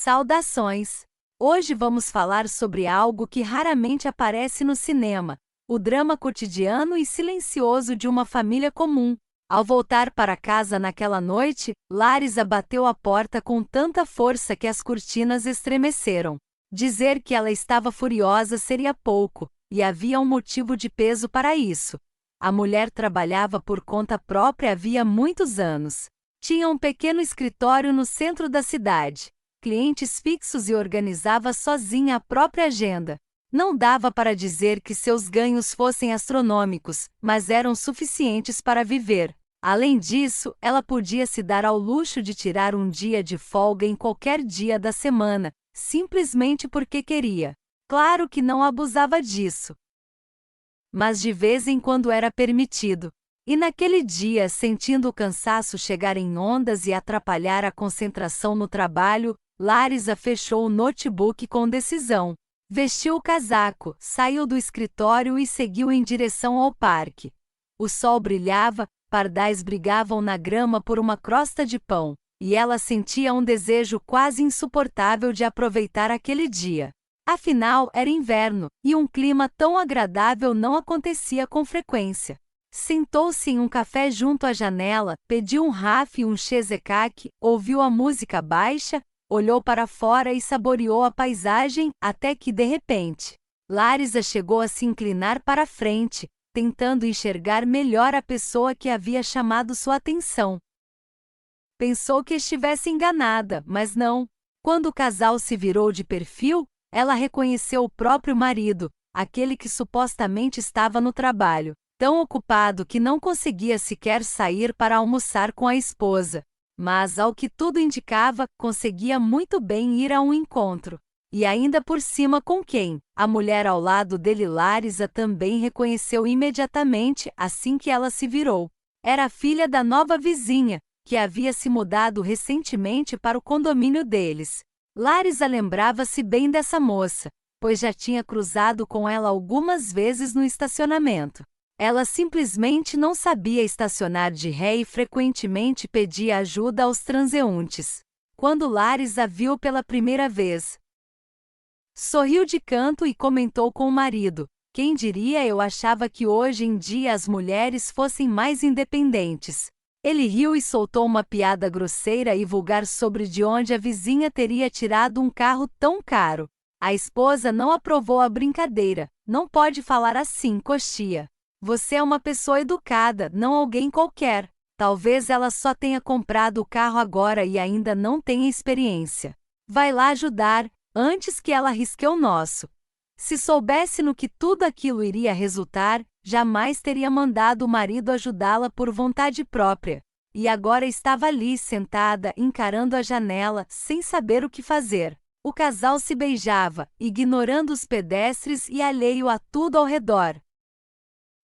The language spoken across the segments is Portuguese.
Saudações! Hoje vamos falar sobre algo que raramente aparece no cinema: o drama cotidiano e silencioso de uma família comum. Ao voltar para casa naquela noite, Larissa bateu a porta com tanta força que as cortinas estremeceram. Dizer que ela estava furiosa seria pouco, e havia um motivo de peso para isso. A mulher trabalhava por conta própria havia muitos anos. Tinha um pequeno escritório no centro da cidade, clientes fixos e organizava sozinha a própria agenda. Não dava para dizer que seus ganhos fossem astronômicos, mas eram suficientes para viver. Além disso, ela podia se dar ao luxo de tirar um dia de folga em qualquer dia da semana, simplesmente porque queria. Claro que não abusava disso, mas de vez em quando era permitido. E naquele dia, sentindo o cansaço chegar em ondas e atrapalhar a concentração no trabalho, Larissa fechou o notebook com decisão. Vestiu o casaco, saiu do escritório e seguiu em direção ao parque. O sol brilhava, pardais brigavam na grama por uma crosta de pão, e ela sentia um desejo quase insuportável de aproveitar aquele dia. Afinal, era inverno, e um clima tão agradável não acontecia com frequência. Sentou-se em um café junto à janela, pediu um raf e um cheesecake, ouviu a música baixa, olhou para fora e saboreou a paisagem, até que, de repente, Larissa chegou a se inclinar para a frente, tentando enxergar melhor a pessoa que havia chamado sua atenção. Pensou que estivesse enganada, mas não. Quando o casal se virou de perfil, ela reconheceu o próprio marido, aquele que supostamente estava no trabalho, tão ocupado que não conseguia sequer sair para almoçar com a esposa. Mas, ao que tudo indicava, conseguia muito bem ir a um encontro. E ainda por cima com quem? A mulher ao lado dele. Larissa também reconheceu imediatamente assim que ela se virou. Era a filha da nova vizinha, que havia se mudado recentemente para o condomínio deles. Larissa lembrava-se bem dessa moça, pois já tinha cruzado com ela algumas vezes no estacionamento. Ela simplesmente não sabia estacionar de ré e frequentemente pedia ajuda aos transeuntes. Quando Larissa a viu pela primeira vez, sorriu de canto e comentou com o marido: "Quem diria, eu achava que hoje em dia as mulheres fossem mais independentes." Ele riu e soltou uma piada grosseira e vulgar sobre de onde a vizinha teria tirado um carro tão caro. A esposa não aprovou a brincadeira. "Não pode falar assim, coxia. Você é uma pessoa educada, não alguém qualquer. Talvez ela só tenha comprado o carro agora e ainda não tenha experiência. Vai lá ajudar, antes que ela arrisque o nosso." Se soubesse no que tudo aquilo iria resultar, jamais teria mandado o marido ajudá-la por vontade própria. E agora estava ali sentada, encarando a janela, sem saber o que fazer. O casal se beijava, ignorando os pedestres e alheio a tudo ao redor.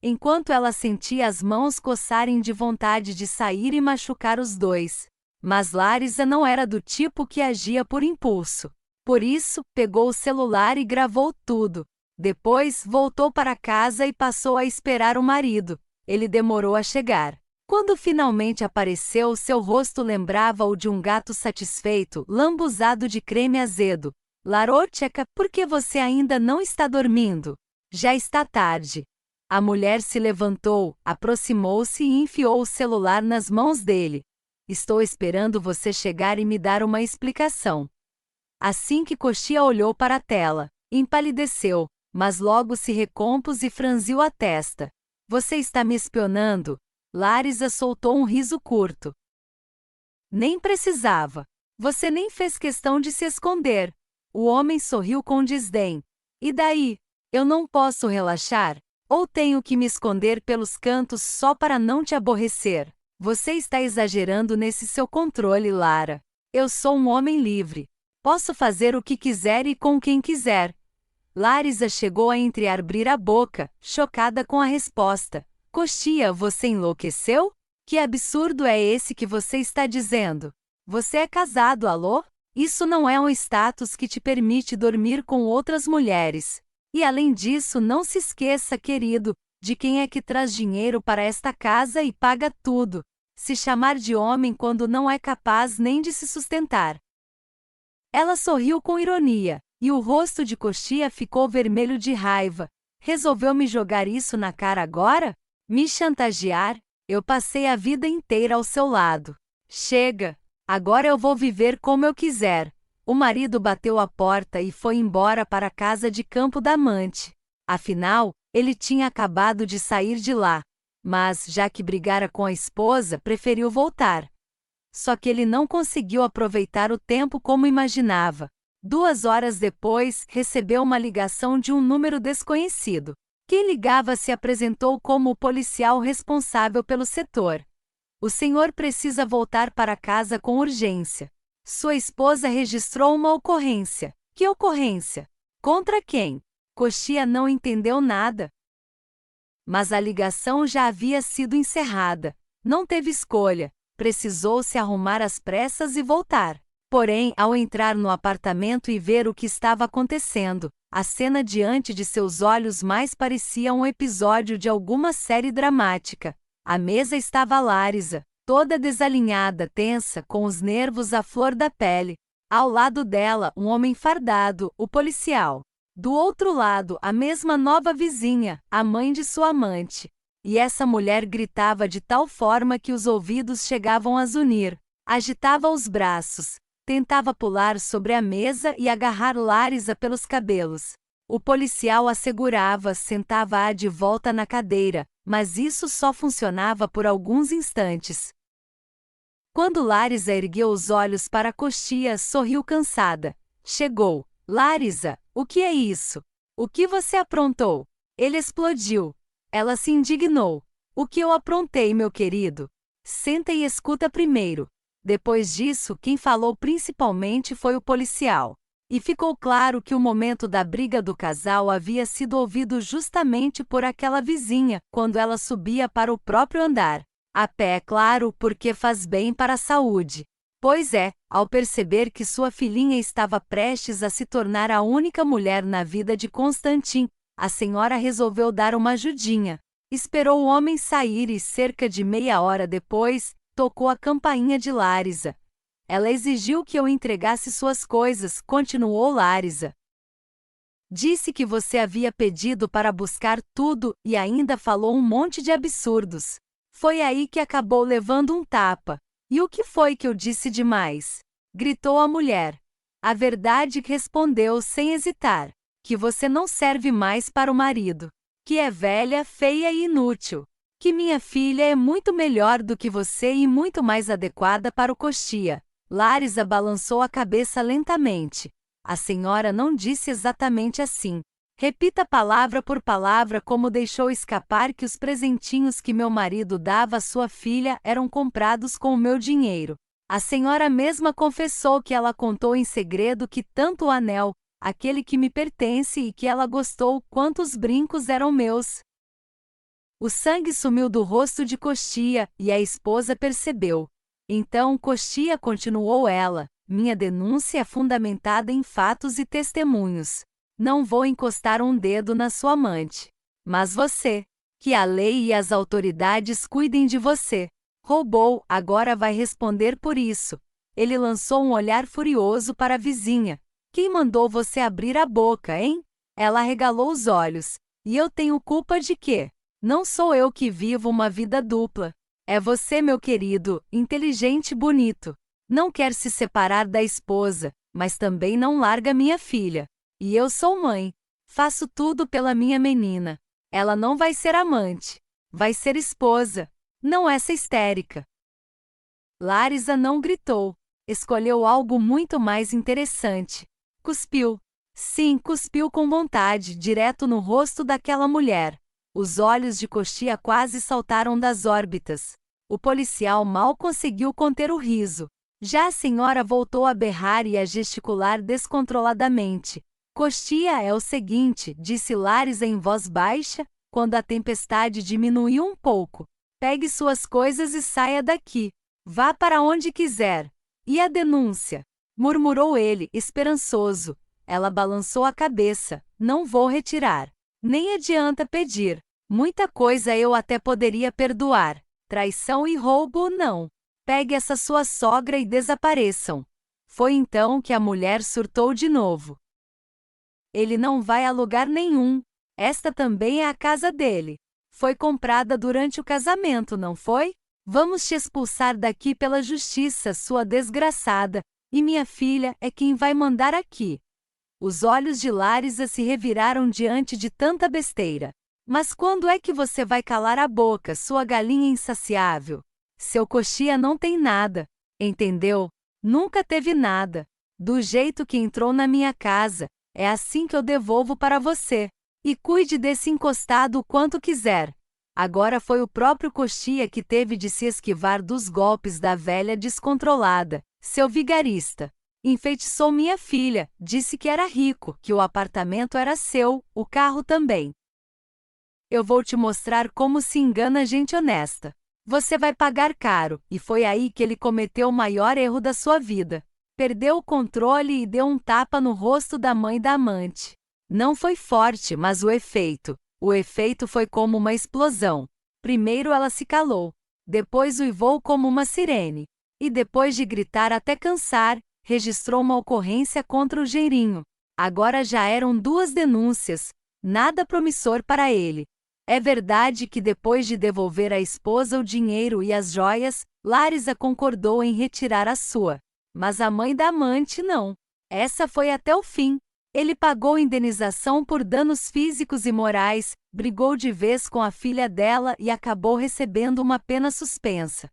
Enquanto ela sentia as mãos coçarem de vontade de sair e machucar os dois. Mas Larissa não era do tipo que agia por impulso. Por isso, pegou o celular e gravou tudo. Depois, voltou para casa e passou a esperar o marido. Ele demorou a chegar. Quando finalmente apareceu, seu rosto lembrava o de um gato satisfeito, lambuzado de creme azedo. "Larocheca, por que você ainda não está dormindo? Já está tarde." A mulher se levantou, aproximou-se e enfiou o celular nas mãos dele. "Estou esperando você chegar e me dar uma explicação." Assim que Coxia olhou para a tela, empalideceu, mas logo se recompôs e franziu a testa. "Você está me espionando?" Larissa soltou um riso curto. "Nem precisava. Você nem fez questão de se esconder." O homem sorriu com desdém. "E daí? Eu não posso relaxar? Ou tenho que me esconder pelos cantos só para não te aborrecer? Você está exagerando nesse seu controle, Lara. Eu sou um homem livre. Posso fazer o que quiser e com quem quiser." Larissa chegou a entreabrir a boca, chocada com a resposta. "Coxia, você enlouqueceu? Que absurdo é esse que você está dizendo? Você é casado, alô? Isso não é um status que te permite dormir com outras mulheres. E além disso, não se esqueça, querido, de quem é que traz dinheiro para esta casa e paga tudo. Se chamar de homem quando não é capaz nem de se sustentar." Ela sorriu com ironia, e o rosto de Coxia ficou vermelho de raiva. Resolveu me jogar isso na cara agora? Me chantagear? Eu passei a vida inteira ao seu lado. Chega! Agora eu vou viver como eu quiser. O marido bateu a porta e foi embora para a casa de campo da amante. Afinal, ele tinha acabado de sair de lá. Mas, já que brigara com a esposa, preferiu voltar. Só que ele não conseguiu aproveitar o tempo como imaginava. 2 horas depois, recebeu uma ligação de um número desconhecido. Quem ligava se apresentou como o policial responsável pelo setor. O senhor precisa voltar para casa com urgência. Sua esposa registrou uma ocorrência. Que ocorrência? Contra quem? Coxia não entendeu nada. Mas a ligação já havia sido encerrada. Não teve escolha. Precisou se arrumar às pressas e voltar. Porém, ao entrar no apartamento e ver o que estava acontecendo, a cena diante de seus olhos mais parecia um episódio de alguma série dramática. À mesa estava Larisa, toda desalinhada, tensa, com os nervos à flor da pele. Ao lado dela, um homem fardado, o policial. Do outro lado, a mesma nova vizinha, a mãe de sua amante. E essa mulher gritava de tal forma que os ouvidos chegavam a zunir. Agitava os braços. Tentava pular sobre a mesa e agarrar Larisa pelos cabelos. O policial a segurava, sentava-a de volta na cadeira, mas isso só funcionava por alguns instantes. Quando Larisa ergueu os olhos para Coxia, sorriu cansada. Chegou. Larisa, o que é isso? O que você aprontou? Ele explodiu. Ela se indignou. O que eu aprontei, meu querido? Senta e escuta primeiro. Depois disso, quem falou principalmente foi o policial. E ficou claro que o momento da briga do casal havia sido ouvido justamente por aquela vizinha, quando ela subia para o próprio andar. A pé, é claro, porque faz bem para a saúde. Pois é, ao perceber que sua filhinha estava prestes a se tornar a única mulher na vida de Constantin, a senhora resolveu dar uma ajudinha. Esperou o homem sair e, cerca de meia hora depois, tocou a campainha de Larisa. Ela exigiu que eu entregasse suas coisas, continuou Larisa. Disse que você havia pedido para buscar tudo e ainda falou um monte de absurdos. Foi aí que acabou levando um tapa. E o que foi que eu disse demais? Gritou a mulher. A verdade, respondeu sem hesitar. Que você não serve mais para o marido. Que é velha, feia e inútil. Que minha filha é muito melhor do que você e muito mais adequada para o Coxia. Larisa balançou a cabeça lentamente. A senhora não disse exatamente assim. Repita palavra por palavra como deixou escapar que os presentinhos que meu marido dava à sua filha eram comprados com o meu dinheiro. A senhora mesma confessou que ela contou em segredo que tanto o anel, aquele que me pertence e que ela gostou, quanto os brincos eram meus. O sangue sumiu do rosto de Coxia, e a esposa percebeu. Então, Coxia, continuou ela, minha denúncia é fundamentada em fatos e testemunhos. Não vou encostar um dedo na sua amante. Mas você, que a lei e as autoridades cuidem de você. Roubou, agora vai responder por isso. Ele lançou um olhar furioso para a vizinha. Quem mandou você abrir a boca, hein? Ela arregalou os olhos. E eu tenho culpa de quê? Não sou eu que vivo uma vida dupla. É você, meu querido, inteligente e bonito. Não quer se separar da esposa, mas também não larga minha filha. E eu sou mãe. Faço tudo pela minha menina. Ela não vai ser amante. Vai ser esposa. Não essa histérica. Larisa não gritou. Escolheu algo muito mais interessante. Cuspiu. Sim, cuspiu com vontade, direto no rosto daquela mulher. Os olhos de Coxia quase saltaram das órbitas. O policial mal conseguiu conter o riso. Já a senhora voltou a berrar e a gesticular descontroladamente. Coxia, é o seguinte, disse Larisa em voz baixa, quando a tempestade diminuiu um pouco. Pegue suas coisas e saia daqui. Vá para onde quiser. E a denúncia? Murmurou ele, esperançoso. Ela balançou a cabeça. Não vou retirar. Nem adianta pedir. Muita coisa eu até poderia perdoar. Traição e roubo, não. Pegue essa sua sogra e desapareçam. Foi então que a mulher surtou de novo. Ele não vai a lugar nenhum. Esta também é a casa dele. Foi comprada durante o casamento, não foi? Vamos te expulsar daqui pela justiça, sua desgraçada, e minha filha é quem vai mandar aqui. Os olhos de Larissa se reviraram diante de tanta besteira. Mas quando é que você vai calar a boca, sua galinha insaciável? Seu coxia não tem nada, entendeu? Nunca teve nada. Do jeito que entrou na minha casa, é assim que eu devolvo para você. E cuide desse encostado o quanto quiser. Agora foi o próprio coxia que teve de se esquivar dos golpes da velha descontrolada, seu vigarista. Enfeitiçou minha filha, disse que era rico, que o apartamento era seu, o carro também. Eu vou te mostrar como se engana gente honesta. Você vai pagar caro, e foi aí que ele cometeu o maior erro da sua vida. Perdeu o controle e deu um tapa no rosto da mãe da amante. Não foi forte, mas o efeito. O efeito foi como uma explosão. Primeiro ela se calou, depois uivou como uma sirene. E depois de gritar até cansar, registrou uma ocorrência contra o genrinho. Agora já eram 2 denúncias, nada promissor para ele. É verdade que depois de devolver à esposa o dinheiro e as joias, Larissa concordou em retirar a sua. Mas a mãe da amante não. Essa foi até o fim. Ele pagou indenização por danos físicos e morais, brigou de vez com a filha dela e acabou recebendo uma pena suspensa.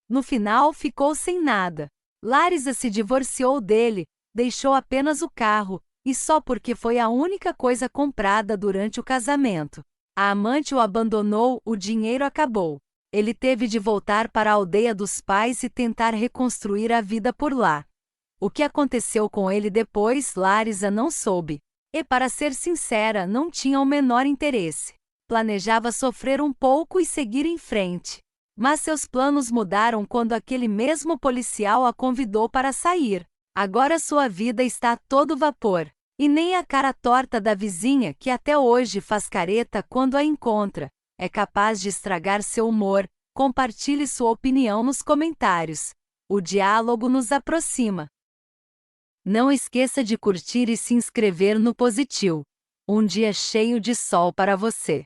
No final ficou sem nada. Larissa se divorciou dele, deixou apenas o carro, e só porque foi a única coisa comprada durante o casamento. A amante o abandonou, o dinheiro acabou. Ele teve de voltar para a aldeia dos pais e tentar reconstruir a vida por lá. O que aconteceu com ele depois, Larissa não soube. E, para ser sincera, não tinha o menor interesse. Planejava sofrer um pouco e seguir em frente. Mas seus planos mudaram quando aquele mesmo policial a convidou para sair. Agora sua vida está a todo vapor. E nem a cara torta da vizinha, que até hoje faz careta quando a encontra, é capaz de estragar seu humor. Compartilhe sua opinião nos comentários. O diálogo nos aproxima. Não esqueça de curtir e se inscrever no Positivo. Um dia cheio de sol para você.